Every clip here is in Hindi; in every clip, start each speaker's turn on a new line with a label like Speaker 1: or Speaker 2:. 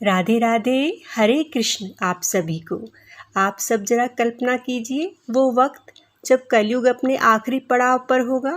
Speaker 1: राधे राधे। हरे कृष्ण आप सभी को। आप सब जरा कल्पना कीजिए वो वक्त जब कलयुग अपने आखिरी पड़ाव पर होगा।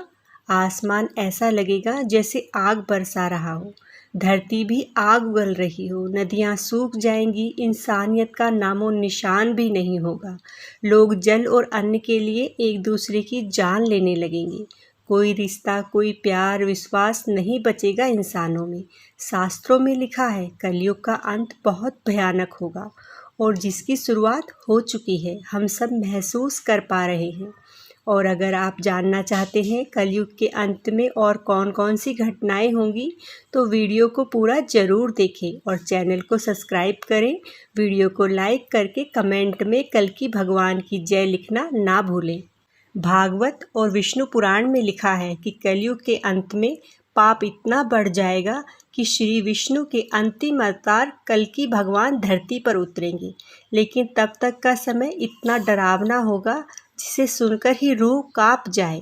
Speaker 1: आसमान ऐसा लगेगा जैसे आग बरसा रहा हो, धरती भी आग उगल रही हो, नदियाँ सूख जाएंगी, इंसानियत का नामो निशान भी नहीं होगा। लोग जल और अन्न के लिए एक दूसरे की जान लेने लगेंगे। कोई रिश्ता, कोई प्यार, विश्वास नहीं बचेगा इंसानों में। शास्त्रों में लिखा है कलयुग का अंत बहुत भयानक होगा और जिसकी शुरुआत हो चुकी है, हम सब महसूस कर पा रहे हैं। और अगर आप जानना चाहते हैं कलयुग के अंत में और कौन कौन सी घटनाएं होंगी तो वीडियो को पूरा ज़रूर देखें और चैनल को सब्सक्राइब करें। वीडियो को लाइक करके कमेंट में कल्कि भगवान की जय लिखना ना भूलें। भागवत और विष्णु पुराण में लिखा है कि कलयुग के अंत में पाप इतना बढ़ जाएगा कि श्री विष्णु के अंतिम अवतार कल्कि भगवान धरती पर उतरेंगे। लेकिन तब तक का समय इतना डरावना होगा जिसे सुनकर ही रूह कांप जाए।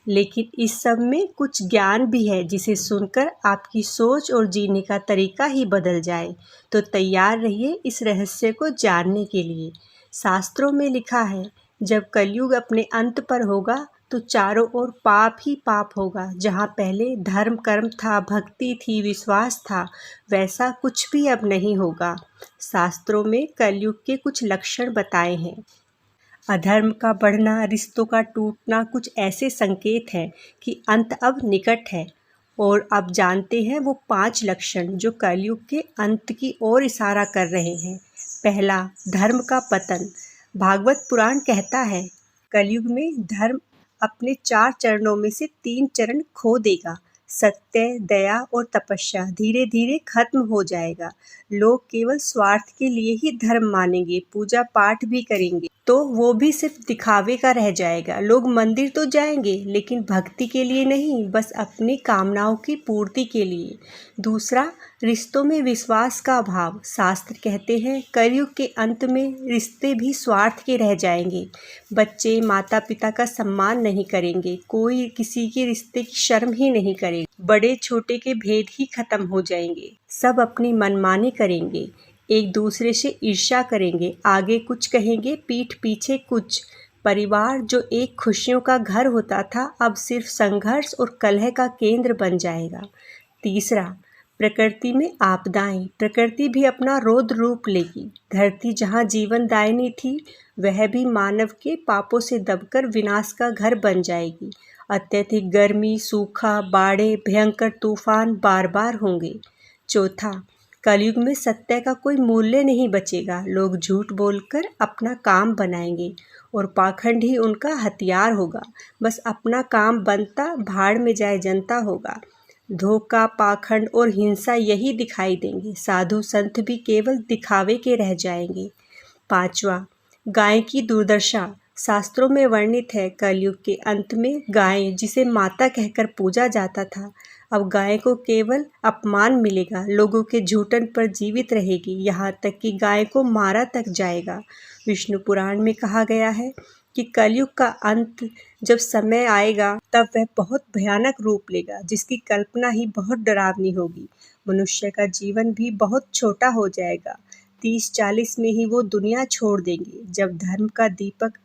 Speaker 1: लेकिन इस सब में कुछ ज्ञान भी है जिसे सुनकर आपकी सोच और जीने का तरीका ही बदल जाए। तो तैयार रहिए इस रहस्य को जानने के लिए। शास्त्रों में लिखा है जब कलयुग अपने अंत पर होगा तो चारों ओर पाप ही पाप होगा। जहाँ पहले धर्म कर्म था, भक्ति थी, विश्वास था, वैसा कुछ भी अब नहीं होगा। शास्त्रों में कलयुग के कुछ लक्षण बताए हैं। अधर्म का बढ़ना, रिश्तों का टूटना कुछ ऐसे संकेत हैं कि अंत अब निकट है। और अब जानते हैं वो 5 लक्षण जो कलयुग के अंत की ओर इशारा कर रहे हैं। पहला, धर्म का पतन। भागवत पुराण कहता है कलयुग में धर्म अपने 4 चरणों में से 3 चरण खो देगा। सत्य, दया और तपस्या धीरे धीरे खत्म हो जाएगा। लोग केवल स्वार्थ के लिए ही धर्म मानेंगे, पूजा पाठ भी करेंगे तो वो भी सिर्फ दिखावे का रह जाएगा। लोग मंदिर तो जाएंगे लेकिन भक्ति के लिए नहीं, बस अपनी कामनाओं की पूर्ति के लिए। दूसरा, रिश्तों में विश्वास का अभाव। शास्त्र कहते हैं कलयुग के अंत में रिश्ते भी स्वार्थ के रह जाएंगे। बच्चे माता पिता का सम्मान नहीं करेंगे, कोई किसी के रिश्ते की शर्म ही नहीं करेगा, बड़े छोटे के भेद ही खत्म हो जाएंगे। सब अपनी मनमानी करेंगे, एक दूसरे से ईर्ष्या करेंगे, आगे कुछ कहेंगे, पीठ पीछे कुछ। परिवार जो एक खुशियों का घर होता था अब सिर्फ संघर्ष और कलह का केंद्र बन जाएगा। तीसरा, प्रकृति में आपदाएं। प्रकृति भी अपना रौद्र रूप लेगी। धरती जहाँ जीवनदायिनी थी वह भी मानव के पापों से दबकर विनाश का घर बन जाएगी। अत्यधिक गर्मी, सूखा, बाढ़ें, भयंकर तूफान बार बार होंगे। चौथा, कलयुग में सत्य का कोई मूल्य नहीं बचेगा। लोग झूठ बोलकर अपना काम बनाएंगे और पाखंड ही उनका हथियार होगा। बस अपना काम बनता, भाड़ में जाए जनता होगा। धोखा, पाखंड और हिंसा यही दिखाई देंगे। साधु संत भी केवल दिखावे के रह जाएंगे। पांचवा, गाय की दुर्दशा। शास्त्रों में वर्णित है कलयुग के अंत में गाय जिसे माता कहकर पूजा जाता था, अब गाय को केवल अपमान मिलेगा। लोगों के झूठन पर जीवित रहेगी, यहाँ तक कि गाय को मारा तक जाएगा। विष्णु पुराण में कहा गया है कि कलयुग का अंत जब समय आएगा तब वह बहुत भयानक रूप लेगा जिसकी कल्पना ही बहुत डरावनी होगी। मनुष्य का जीवन भी बहुत छोटा हो जाएगा। 30-40 में ही वो दुनिया छोड़ देंगे। जब धर्म का दीपक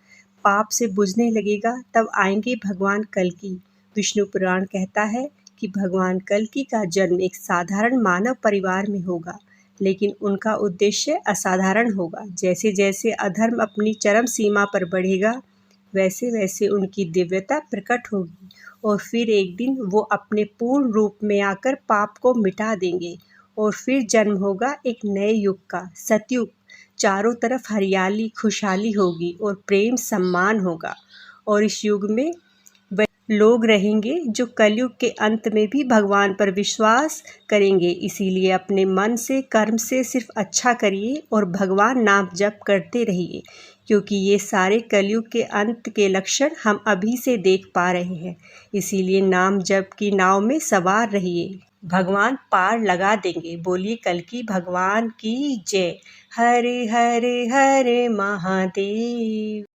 Speaker 1: पाप से बुझने लगेगा तब आएंगे भगवान कल्कि। विष्णु पुराण कहता है कि भगवान कल्कि का जन्म एक साधारण मानव परिवार में होगा, लेकिन उनका उद्देश्य असाधारण होगा। जैसे जैसे अधर्म अपनी चरम सीमा पर बढ़ेगा वैसे वैसे उनकी दिव्यता प्रकट होगी और फिर एक दिन वो अपने पूर्ण रूप में आकर पाप को मिटा देंगे और फिर जन्म होगा एक नए युग का, सतयुग। चारों तरफ हरियाली, खुशहाली होगी और प्रेम सम्मान होगा। और इस युग में लोग रहेंगे जो कलयुग के अंत में भी भगवान पर विश्वास करेंगे। इसीलिए अपने मन से, कर्म से सिर्फ अच्छा करिए और भगवान नाम जप करते रहिए, क्योंकि ये सारे कलयुग के अंत के लक्षण हम अभी से देख पा रहे हैं। इसीलिए नाम जप की नाव में सवार रहिए, भगवान पार लगा देंगे। बोलिए कल्कि भगवान की जय। हरे हरे हरे महादेव।